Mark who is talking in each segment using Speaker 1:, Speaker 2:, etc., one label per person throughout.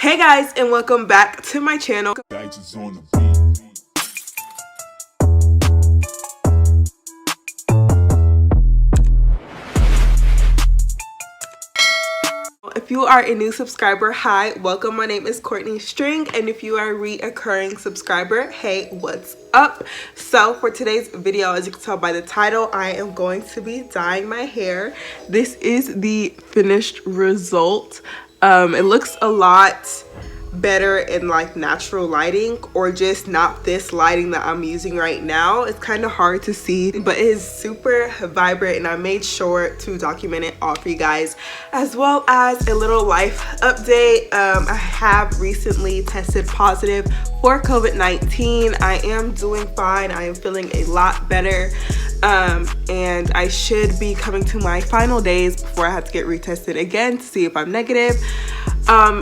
Speaker 1: Hey guys, and welcome back to my channel. If you are a new subscriber, hi, welcome. My name is Courtney String, and if you are a reoccurring subscriber, hey, what's up? So for today's video, as you can tell by the title, I am going to be dyeing my hair. This is the finished result. It looks a lot better in like natural lighting, or just not this lighting that I'm using right now. It's kind of hard to see, but it is super vibrant, and I made sure to document it all for you guys, as well as a little life update. I have recently tested positive for COVID-19. I am doing fine. I am feeling a lot better, and I should be coming to my final days before I have to get retested again to see if I'm negative.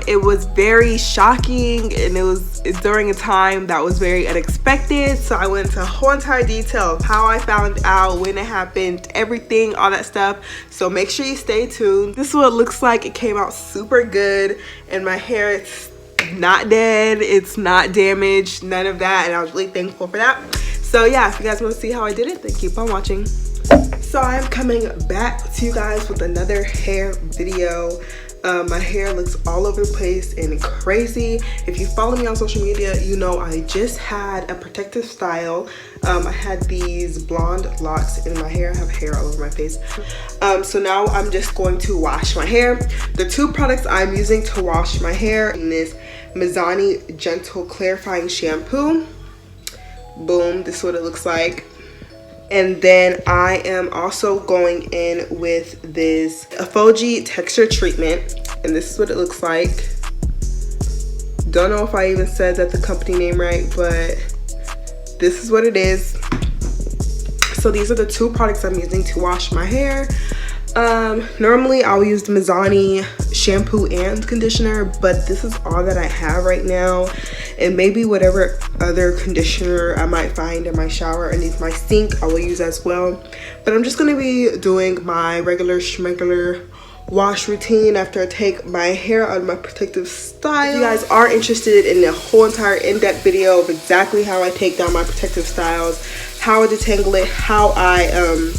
Speaker 1: It was very shocking, and it was during a time that was very unexpected, so I went into a whole entire detail of how I found out, when it happened, everything, all that stuff. So make sure you stay tuned. This is what it looks like. It came out super good, and my hair is not dead, it's not damaged, none of that, and I was really thankful for that. So yeah, if you guys want to see how I did it, then keep on watching. So I'm coming back to you guys with another hair video. My hair looks all over the place and crazy. If you follow me on social media, you know I just had a protective style. I had these blonde locks in my hair. I have hair all over my face. So now I'm just going to wash my hair. The two products I'm using to wash my hair is Mizani Gentle Clarifying Shampoo. Boom, this is what it looks like. And then I am also going in with this Aphogee Texture treatment, and this is what it looks like. Don't know if I even said that the company name right, but this is what it is. So these are the two products I'm using to wash my hair. Normally I'll use the Mizani shampoo and conditioner, but this is all that I have right now, and maybe whatever other conditioner I might find in my shower underneath my sink I will use as well. But I'm just going to be doing my regular schmegular wash routine after I take my hair out of my protective style. If you guys are interested in a whole entire in-depth video of exactly how I take down my protective styles, how I detangle it, how I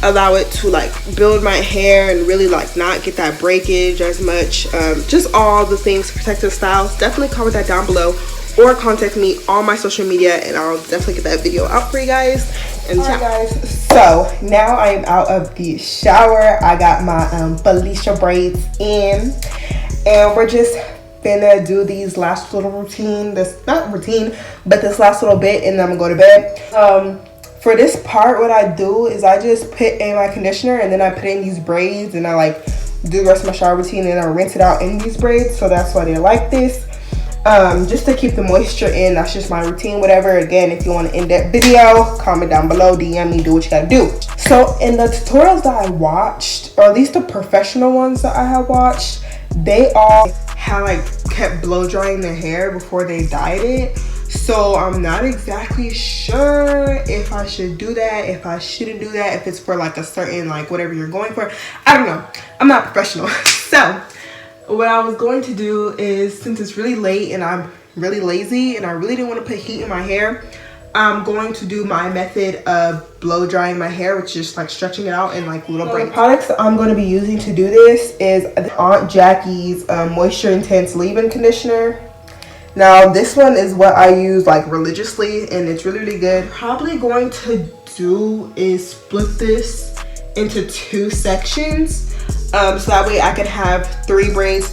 Speaker 1: allow it to like build my hair and really like not get that breakage as much, just all the things protective styles, definitely comment that down below, or contact me on my social media and I'll definitely get that video out for you guys. And yeah guys, so now I am out of the shower. I got my Felicia braids in, and we're just gonna do these last little routine, this not routine but this last little bit, and then I'm gonna go to bed. For this part, what I do is I just put in my conditioner, and then I put in these braids, and I like do the rest of my shower routine, and I rinse it out in these braids. So that's why they like this, just to keep the moisture in. That's just my routine, whatever. Again, if you want an in-depth video, comment down below, DM me, do what you gotta do. So in the tutorials that I watched, or at least the professional ones that I have watched, they all had like kept blow drying their hair before they dyed it. So I'm not exactly sure if I should do that, if I shouldn't do that, if it's for like a certain like whatever you're going for. I don't know. I'm not professional. So what I was going to do is, since it's really late and I'm really lazy and I really didn't want to put heat in my hair, I'm going to do my method of blow drying my hair, which is just like stretching it out in like little braids. The products that I'm going to be using to do this is Auntie Jackie's Moisture Intense Leave-In Conditioner. Now this one is what I use like religiously, and it's really, really good. Probably going to do is split this into two sections, so that way I could have three braids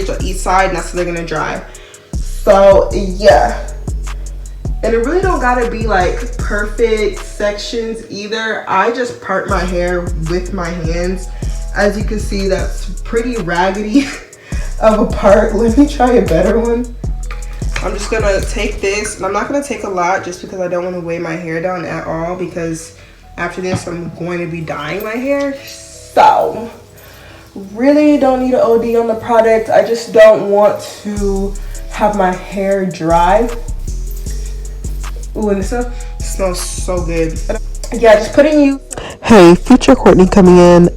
Speaker 1: on each side, and that's how they're gonna dry. So yeah, and it really don't gotta be like perfect sections either. I just part my hair with my hands. As you can see, that's pretty raggedy of a part. Let me try a better one. I'm just gonna take this, and I'm not gonna take a lot just because I don't want to weigh my hair down at all, because after this I'm going to be dyeing my hair. So really don't need an OD on the product. I just don't want to have my hair dry. Ooh, and this stuff smells so good. Yeah, just putting you Hey, future Courtney coming in.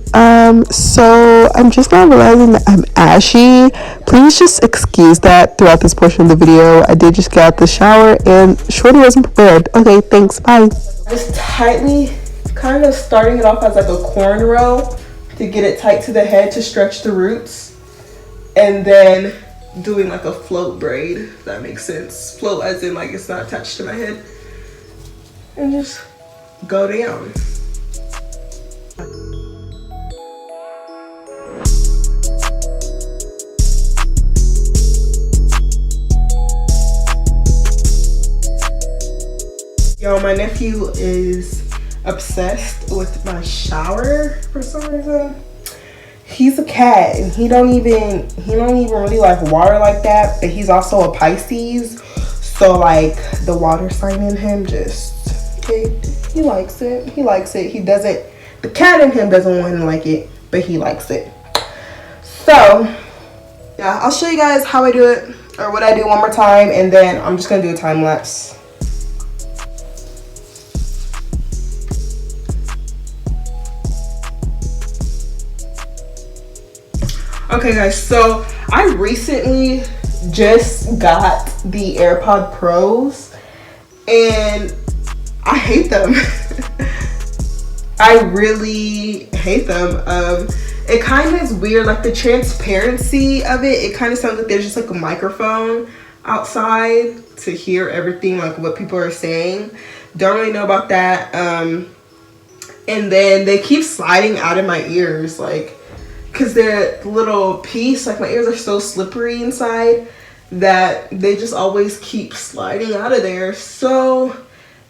Speaker 1: So I'm just now realizing that I'm ashy. Please just excuse that throughout this portion of the video. I did just get out the shower and Shorty wasn't prepared. Okay, thanks. Bye. Just tightly, kind of starting it off as like a cornrow to get it tight to the head to stretch the roots, and then doing like a float braid, if that makes sense. Float as in like it's not attached to my head, and just go down. Yo, my nephew is obsessed with my shower for some reason. He's a cat and he don't even really like water like that, but he's also a Pisces, so like the water sign in him just he likes it. The cat in him doesn't want to like it, but he likes it. So yeah, I'll show you guys how I do it, or what I do, one more time, and then I'm just gonna do a time lapse. Okay guys, so I recently just got the AirPod Pros and I hate them. I really hate them. It kind of is weird, like the transparency of it kind of sounds like there's just like a microphone outside to hear everything, like what people are saying. Don't really know about that. And then they keep sliding out of my ears, like, because they're little piece, like my ears are so slippery inside that they just always keep sliding out of there. So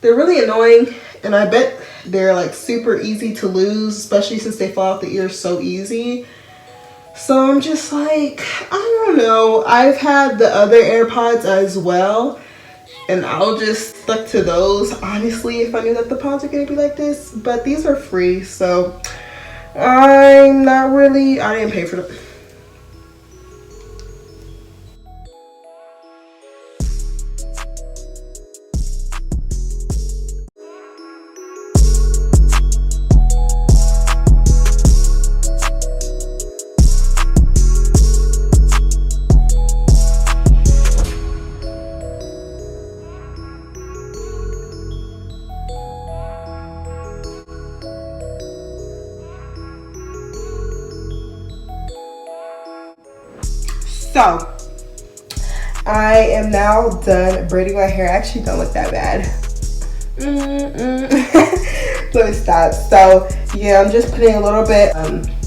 Speaker 1: they're really annoying, and I bet they're like super easy to lose, especially since they fall out the ears so easy. So I'm just like, I don't know. I've had the other AirPods as well, and I'll just stick to those, honestly, if I knew that the pods are gonna be like this. But these are free, so I didn't pay for them. So I am now done braiding my hair. I actually don't look that bad. Let me stop. So yeah, I'm just putting a little bit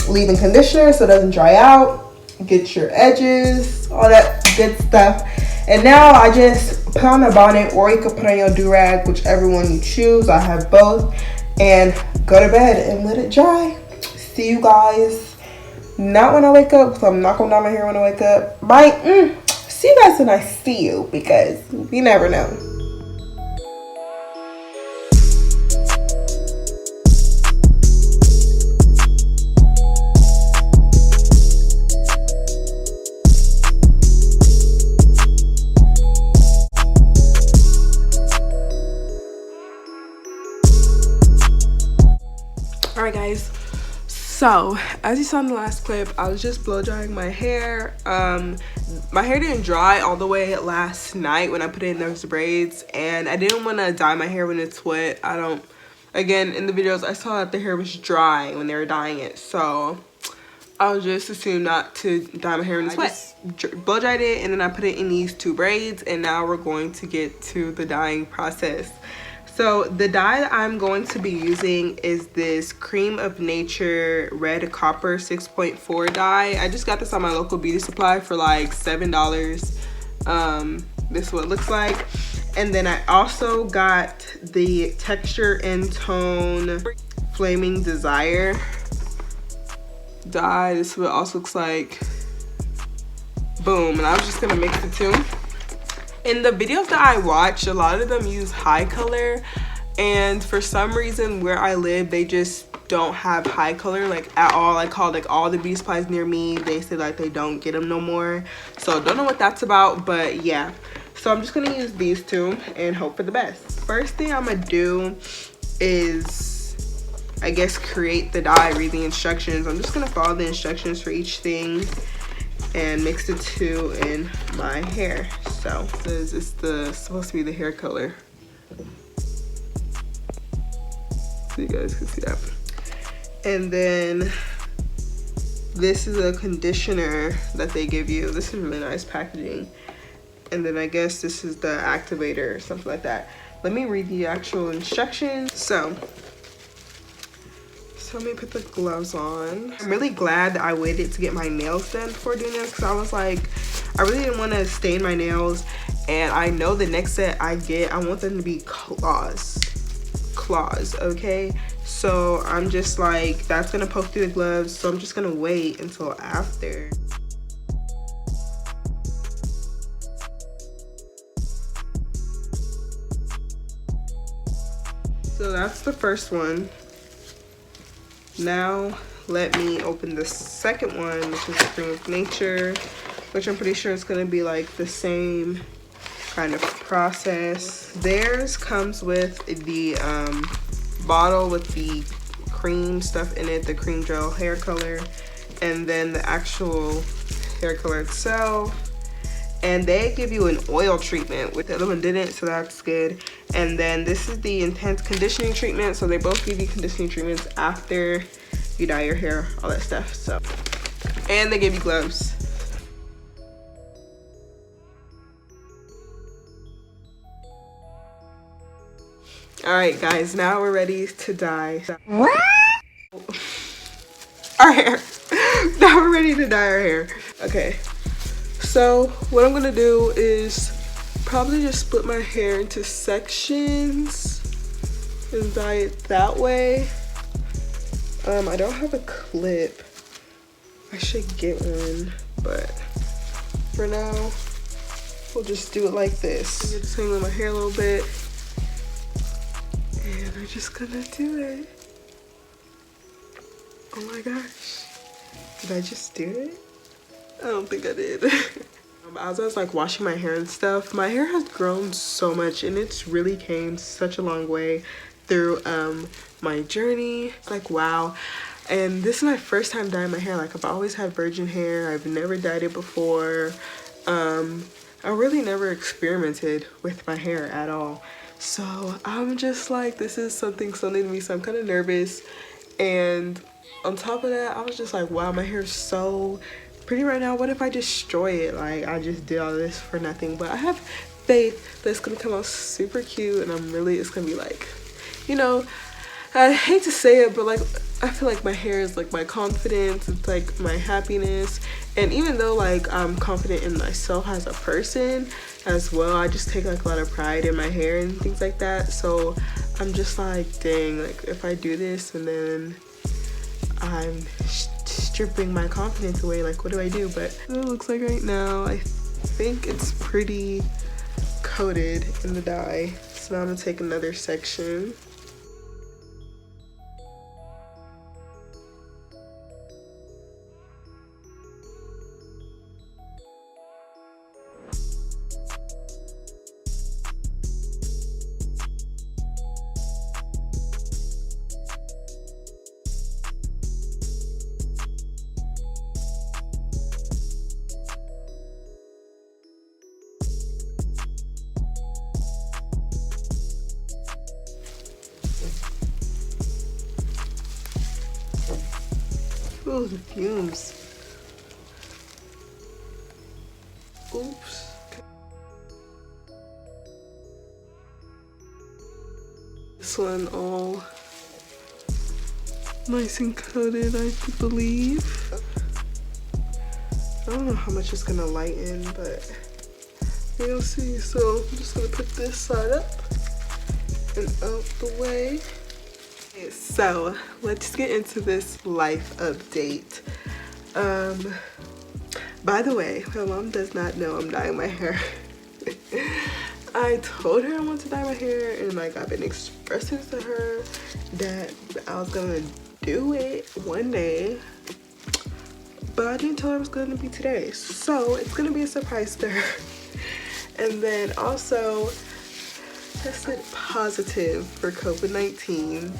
Speaker 1: leave-in conditioner so it doesn't dry out. Get your edges, all that good stuff. And now I just put on a bonnet, or you could put on your do-rag, whichever one you choose. I have both. And go to bed and let it dry. See you guys. Not when I wake up, so I'm not going down my hair when I wake up. Bye. See you guys when I see you, because you never know. Alright guys, so as you saw in the last clip, I was just blow drying my hair. My hair didn't dry all the way last night when I put in those braids, and I didn't want to dye my hair when it's wet. Again, in the videos I saw that the hair was dry when they were dyeing it, so I'll just assume not to dye my hair when it's wet. Just blow dried it, and then I put it in these two braids, and now we're going to get to the dyeing process. So the dye that I'm going to be using is this Cream of Nature Red Copper 6.4 dye. I just got this on my local beauty supply for like $7. This is what it looks like. And then I also got the Texture and Tone Flaming Desire dye. This is what it also looks like. Boom. And I was just gonna mix the two. In the videos that I watch, a lot of them use high color, and for some reason where I live, they just don't have high color like at all. I called like all the beauty supplies near me. They said like they don't get them no more. So don't know what that's about, but yeah. So I'm just gonna use these two and hope for the best. First thing I'm gonna do is I guess, create the dye, read the instructions. I'm just gonna follow the instructions for each thing and mix the two in my hair. So this is supposed to be the hair color, so you guys can see that. And then this is a conditioner that they give you. This is really nice packaging. And then I guess this is the activator or something like that. Let me read the actual instructions. So let me put the gloves on. I'm really glad that I waited to get my nails done before doing this, because I was like, I really didn't want to stain my nails. And I know the next set I get, I want them to be claws, okay? So I'm just like, that's gonna poke through the gloves, so I'm just gonna wait until after. So that's the first one. Now let me open the second one, which is the Cream of Nature, which I'm pretty sure is going to be like the same kind of process. Theirs comes with the bottle with the cream stuff in it, the cream gel hair color, and then the actual hair color itself. And they give you an oil treatment, with the other one didn't, so that's good. And then this is the intense conditioning treatment. So they both give you conditioning treatments after you dye your hair, all that stuff. So, and they give you gloves. All right, guys, now we're ready to dye our hair. Now we're ready to dye our hair. Okay. So what I'm gonna do is probably just split my hair into sections and dye it that way. I don't have a clip. I should get one, but for now, we'll just do it like this. I'm just hang on my hair a little bit, and I'm just gonna do it. Oh my gosh, did I just do it? I don't think I did. As I was like washing my hair and stuff, my hair has grown so much, and it's really came such a long way through my journey. Like, wow. And this is my first time dyeing my hair. Like, I've always had virgin hair. I've never dyed it before. I really never experimented with my hair at all. So I'm just like, this is something so new to me, so I'm kind of nervous. And on top of that, I was just like, wow, my hair is so pretty right now. What if I destroy it? Like, I just did all this for nothing. But I have faith that it's gonna come out super cute, and it's gonna be like, you know, I hate to say it, but like, I feel like my hair is like my confidence. It's like my happiness. And even though like I'm confident in myself as a person as well, I just take like a lot of pride in my hair and things like that. So I'm just like, dang, like if I do this and then I'm stripping my confidence away, like what do I do? But it looks like right now, I think it's pretty coated in the dye. So now I'm gonna take another section. Oh, the fumes. Oops. This one all nice and coated, I believe. I don't know how much it's gonna lighten, but you'll see. So I'm just gonna put this side up and out the way. So let's get into this life update. By the way, my mom does not know I'm dyeing my hair. I told her I want to dye my hair, and like I've been expressing to her that I was gonna do it one day, but I didn't tell her it was gonna be today. So it's gonna be a surprise to her. And then also tested positive for COVID-19.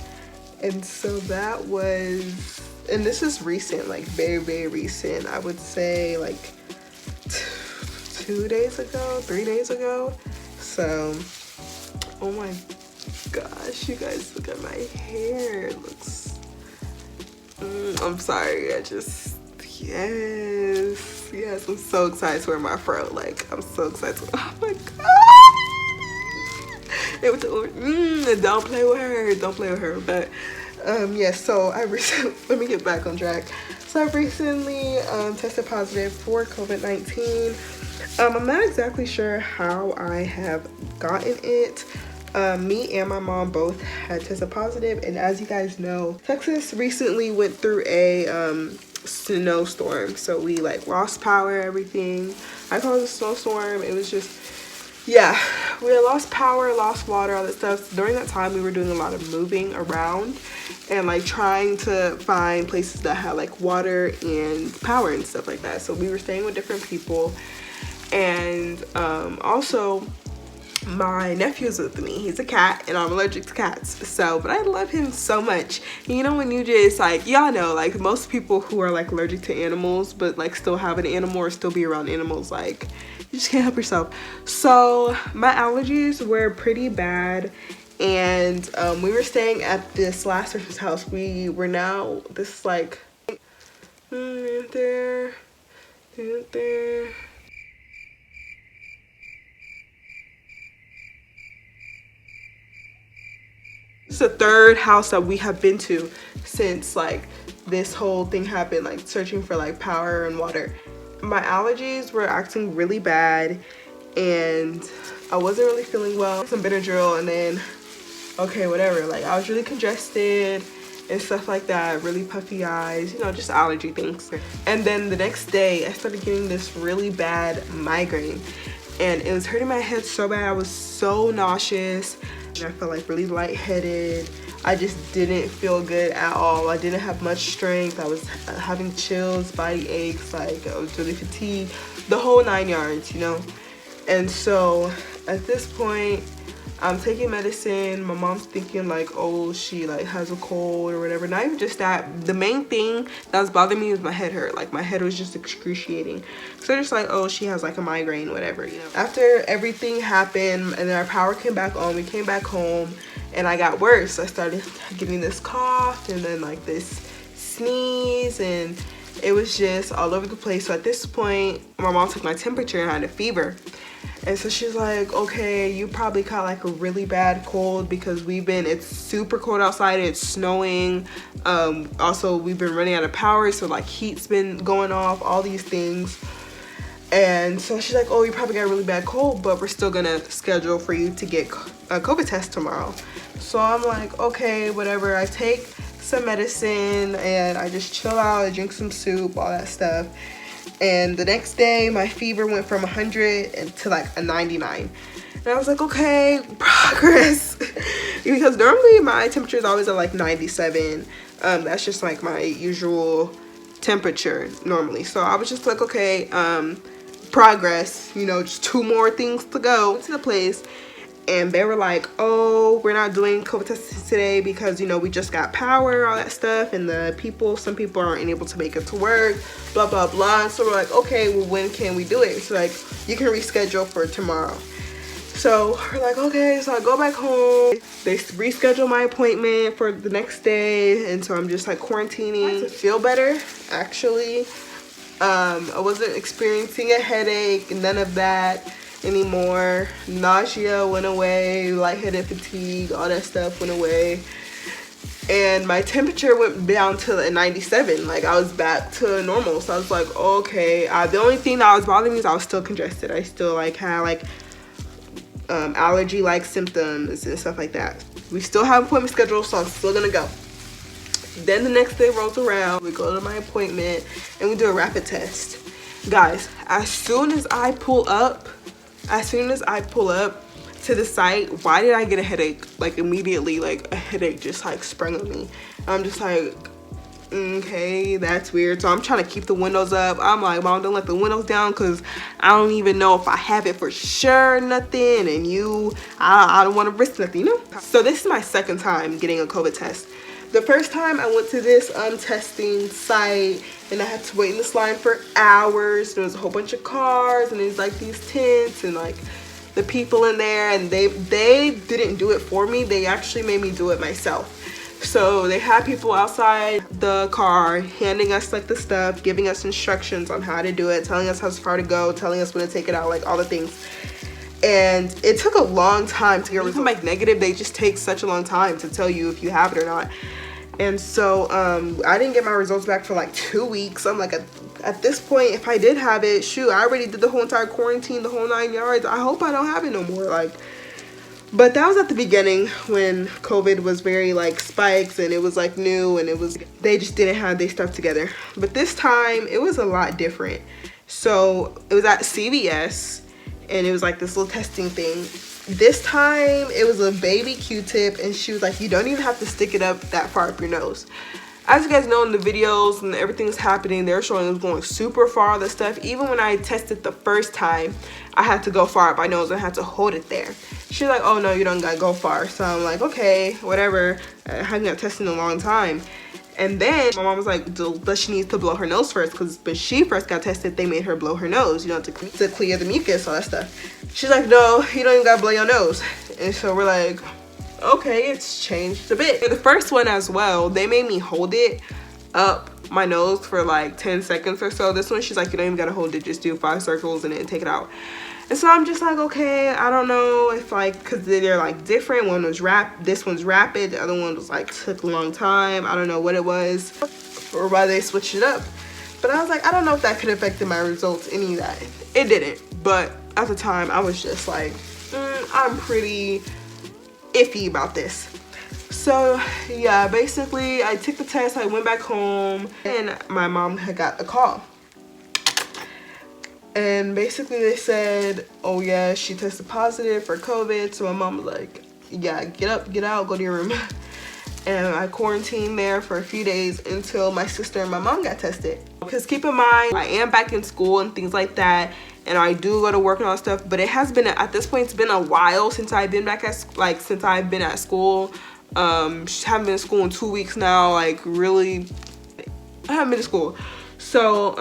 Speaker 1: And so that was, and this is recent, like very recent. I would say like 2 days ago, 3 days ago. So, oh my gosh, you guys, look at my hair. It looks, I'm sorry, I just, yes, I'm so excited to wear my fro. Like, I'm so excited to, oh my god. It was, don't play with her, don't play with her. But yeah, so I recently, let me get back on track. So I recently tested positive for COVID-19. I'm not exactly sure how I have gotten it. Me and my mom both had tested positive, and as you guys know, Texas recently went through a snowstorm, so we like lost power, everything. I call it a snowstorm. It was just, yeah, we had lost power, lost water, all that stuff. So during that time, we were doing a lot of moving around and like trying to find places that had like water and power and stuff like that. So we were staying with different people, and also my nephew's with me. He's a cat, and I'm allergic to cats. So, but I love him so much. And you know, when you just like, y'all know, like most people who are like allergic to animals, but like still have an animal or still be around animals, like you just can't help yourself. So my allergies were pretty bad, and we were staying at this last person's house. We were now, this is like, there. It's the third house that we have been to since like this whole thing happened, like searching for like power and water. My allergies were acting really bad, and I wasn't really feeling well. Some Benadryl, and then okay, whatever, like I was really congested and stuff like that, really puffy eyes, you know, just allergy things. And then the next day I started getting this really bad migraine, and it was hurting my head so bad. I was so nauseous, and I felt like really lightheaded. I just didn't feel good at all. I didn't have much strength. I was having chills, body aches, like I was really fatigued, the whole 9 yards, you know. And so at this point, I'm taking medicine. My mom's thinking like, oh, she like has a cold or whatever. Not even just that. The main thing that was bothering me was my head hurt. Like my head was just excruciating. So just like, oh, she has like a migraine, whatever, you know. After everything happened and then our power came back on, we came back home, and I got worse. I started getting this cough and then like this sneeze, and it was just all over the place. So at this point, my mom took my temperature and I had a fever. And so she's like, okay, you probably caught like a really bad cold because it's super cold outside, it's snowing. Also, we've been running out of power, so like heat's been going off, all these things. And so she's like, oh, you probably got a really bad cold, but we're still gonna schedule for you to get a COVID test tomorrow. So I'm like, okay, whatever. I take some medicine and I just chill out, I drink some soup, all that stuff. And the next day, my fever went from 100 to like a 99. And I was like, okay, progress. Because normally my temperature is always at like 97. That's just like my usual temperature normally. So I was just like, okay, progress, you know, just 2 more things to go to the place. And they were like, oh, we're not doing COVID tests today because, you know, we just got power, all that stuff, and some people aren't able to make it to work, blah, blah, blah. So we're like, okay, well, when can we do it? So like, you can reschedule for tomorrow. So we're like, okay, so I go back home. They reschedule my appointment for the next day, and so I'm just like quarantining. I feel better, actually. I wasn't experiencing a headache, none of that anymore. Nausea went away, lightheaded, fatigue, all that stuff went away, and my temperature went down to a 97. Like I was back to normal. So I was like, okay. The only thing that was bothering me is I was still congested. I still like had like allergy like symptoms and stuff like that. We still have an appointment scheduled, so I'm still gonna go. Then the next day rolls around, we go to my appointment and we do a rapid test. Guys, as soon as I pull up to the site, why did I get a headache? Like immediately, like a headache just like sprung on me. I'm just like, okay, that's weird. So I'm trying to keep the windows up. I'm like, Mom, don't let the windows down because I don't even know if I have it for sure, nothing. And I don't want to risk nothing, you know? So this is my second time getting a COVID test. The first time I went to this testing site, and I had to wait in this line for hours. There was a whole bunch of cars, and there's like these tents and like the people in there, and they didn't do it for me. They actually made me do it myself. So they had people outside the car handing us like the stuff, giving us instructions on how to do it, telling us how far to go, telling us when to take it out, like all the things. And it took a long time to get results. Even like negative, they just take such a long time to tell you if you have it or not. And so I didn't get my results back for like 2 weeks. I'm like, at this point, if I did have it, shoot, I already did the whole entire quarantine, the whole 9 yards. I hope I don't have it no more. Like, but that was at the beginning when COVID was very like spikes, and it was like new, and it was, they just didn't have their stuff together. But this time it was a lot different. So it was at CVS, and it was like this little testing thing. This time it was a baby Q-tip, and she was like, you don't even have to stick it up that far up your nose. As you guys know, in the videos and everything's happening, they're showing us going super far, the stuff. Even when I tested the first time, I had to go far up my nose and I had to hold it there. She's like, oh no, you don't gotta go far. So I'm like, okay, whatever. I hadn't got tested in a long time. And then my mom was like, does she need to blow her nose first? Because when she first got tested, they made her blow her nose, you know, to clear the mucus, all that stuff. She's like, no, you don't even gotta blow your nose. And so we're like, okay, it's changed a bit. The first one as well, they made me hold it up my nose for like 10 seconds or so. This one, she's like, you don't even gotta hold it, just do 5 circles and then take it out. And so I'm just like, okay, I don't know if like, because they're like different. One was this one's rapid, the other one was like took a long time. I don't know what it was or why they switched it up. But I was like, I don't know if that could have affected my results, any of that. It didn't. But at the time, I was just like, I'm pretty iffy about this. So yeah, basically I took the test, I went back home, and my mom had got a call. And basically they said, oh yeah, she tested positive for COVID. So my mom was like, yeah, get up, get out, go to your room. And I quarantined there for a few days until my sister and my mom got tested. Because keep in mind, I am back in school and things like that, and I do go to work and all that stuff, but it has been, at this point, it's been a while since I've been back at, like, since I've been at school. Haven't been in school in 2 weeks now, like, really, I haven't been to school. So,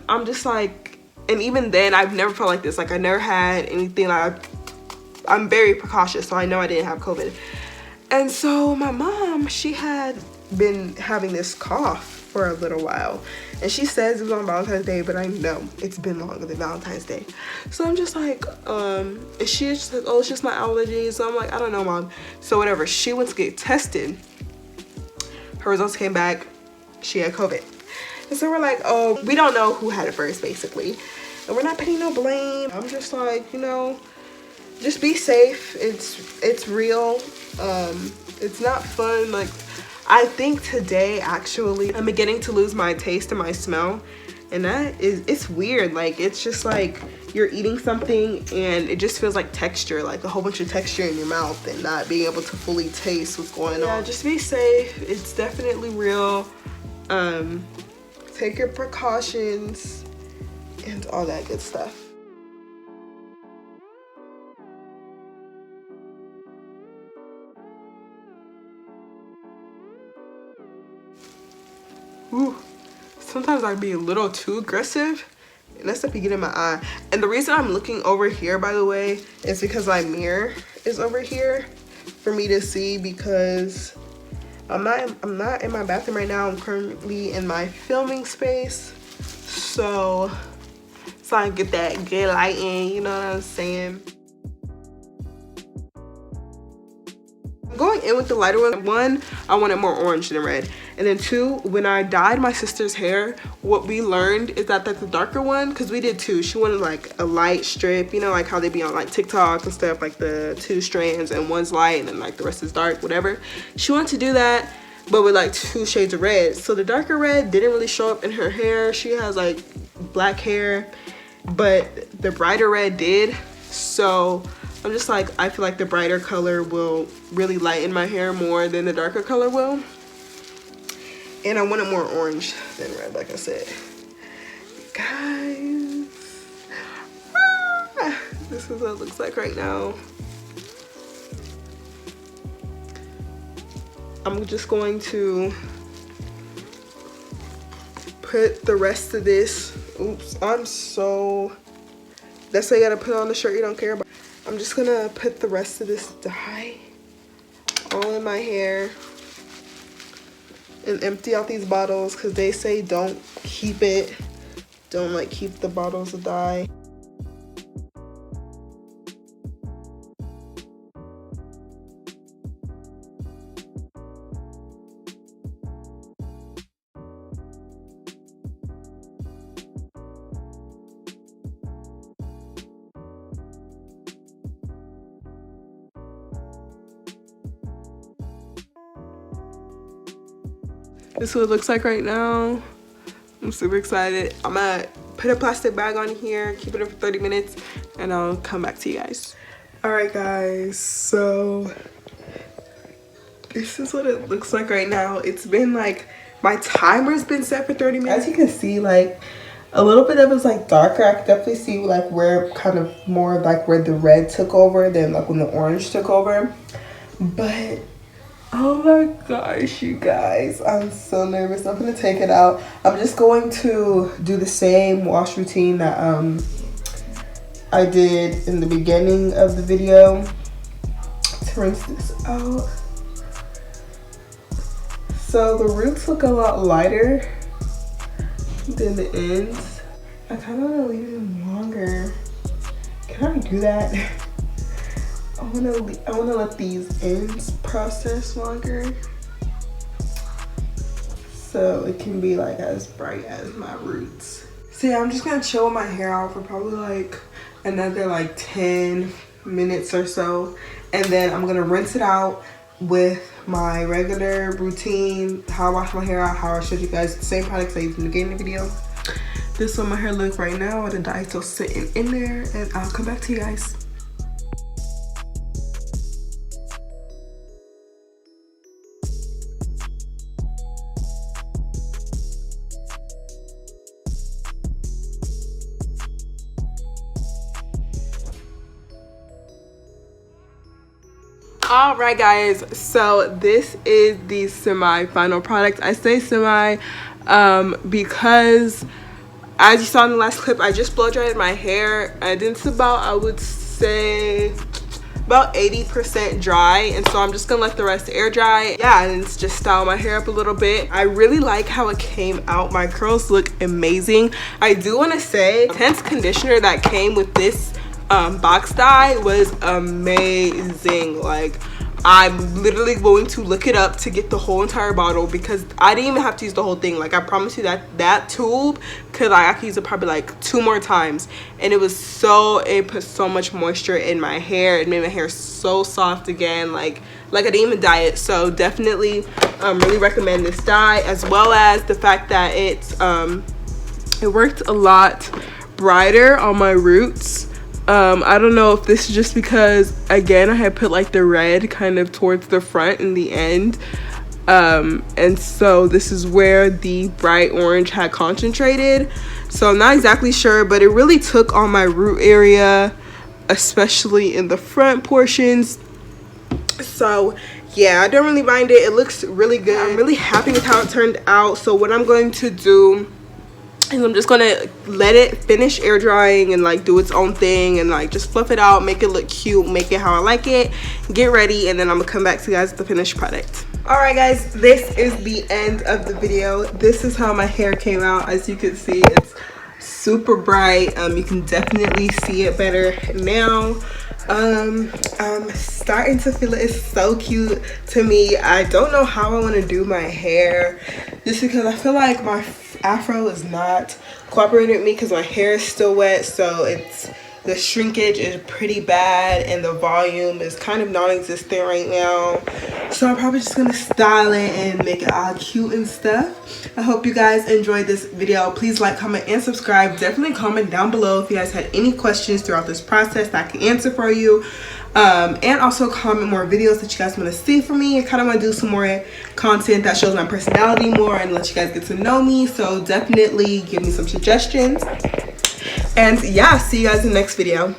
Speaker 1: I'm just like, and even then, I've never felt like this. Like, I never had anything, like, I'm very precautious, so I know I didn't have COVID. And so my mom, she had been having this cough for a little while, and she says it was on Valentine's Day, but I know it's been longer than Valentine's Day. So I'm just like, and she's just like, oh, it's just my allergies. So I'm like, I don't know, Mom. So whatever, she went to get tested. Her results came back, she had COVID. And so we're like, oh, we don't know who had it first, basically, and we're not putting no blame. I'm just like, you know, just be safe. It's real. It's not fun. Like, I think today, actually, I'm beginning to lose my taste and my smell, and it's weird. Like, it's just like you're eating something and it just feels like texture, like a whole bunch of texture in your mouth, and not being able to fully taste what's going on. Yeah, just be safe. It's definitely real. Take your precautions and all that good stuff. Ooh, sometimes I'd be a little too aggressive, and that stuff be getting in my eye. And the reason I'm looking over here, by the way, is because my mirror is over here for me to see, because I'm not in my bathroom right now. I'm currently in my filming space, so I can get that good lighting, you know what I'm saying? Going in with the lighter one, I wanted more orange than red. And then 2, when I dyed my sister's hair, what we learned is that the darker one, because we did 2, she wanted like a light strip, you know, like how they be on like TikTok and stuff, like the 2 strands and one's light and then like the rest is dark, whatever. She wanted to do that, but with like 2 shades of red. So the darker red didn't really show up in her hair. She has like black hair, but the brighter red did. So I'm just like, I feel like the brighter color will really lighten my hair more than the darker color will. And I wanted more orange than red, like I said. Guys, this is what it looks like right now. I'm just going to put the rest of this. Oops, that's why you gotta put on the shirt you don't care about. I'm just gonna put the rest of this dye all in my hair and empty out these bottles, because they say don't keep the bottles of dye. This is what it looks like right now. I'm super excited. I'm gonna put a plastic bag on here, keep it up for 30 minutes, and I'll come back to you guys. All right, guys, so this is what it looks like right now. It's been like, my timer's been set for 30 minutes. As you can see, like a little bit of it's like darker. I can definitely see like where kind of more like where the red took over than like when the orange took over. But oh my gosh, you guys, I'm so nervous. I'm gonna take it out. I'm just going to do the same wash routine that I did in the beginning of the video to rinse this out. So the roots look a lot lighter than the ends. I kind of want to leave them longer. Can I do that? I wanna let these ends process longer, so it can be like as bright as my roots. So yeah, I'm just gonna chill with my hair out for probably like another like 10 minutes or so, and then I'm gonna rinse it out with my regular routine, how I wash my hair out, how I showed you guys the same products I used in the beginning of the video. This is what my hair looks right now with the dye still sitting in there, and I'll come back to you guys. All right, guys, so this is the semi-final product. I say semi because as you saw in the last clip, I just blow dried my hair, and it's about, I would say, about 80% dry, and so I'm just gonna let the rest air dry. Yeah, and it's just style my hair up a little bit. I really like how it came out. My curls look amazing. I do want to say, intense conditioner that came with this box dye was amazing. Like, I'm literally going to look it up to get the whole entire bottle, because I didn't even have to use the whole thing. Like, I promise you that tube could, like, I could use it probably like 2 more times, and it put so much moisture in my hair. It made my hair so soft again, like I didn't even dye it. So definitely really recommend this dye, as well as the fact that it worked a lot brighter on my roots. I don't know if this is just because, again, I had put like the red kind of towards the front in the end, and so this is where the bright orange had concentrated. So I'm not exactly sure, but it really took on my root area, especially in the front portions. So yeah, I don't really mind it. It looks really good. I'm really happy with how it turned out. So what I'm going to do, and I'm just gonna let it finish air drying and like do its own thing, and like just fluff it out, make it look cute, make it how I like it, get ready, and then I'm gonna come back to you guys with the finished product. All right, guys, this is the end of the video. This is how my hair came out. As you can see, it's super bright. You can definitely see it better now. I'm starting to feel it. It's so cute to me. I don't know how I want to do my hair, just because I feel like my afro is not cooperating with me, because my hair is still wet. So the shrinkage is pretty bad, and the volume is kind of non-existent right now. So I'm probably just gonna style it and make it all cute and stuff. I hope you guys enjoyed this video. Please like, comment, and subscribe. Definitely comment down below if you guys had any questions throughout this process that I can answer for you. And also comment more videos that you guys want to see from me. I kind of want to do some more content that shows my personality more and let you guys get to know me. So definitely give me some suggestions. And yeah, see you guys in the next video.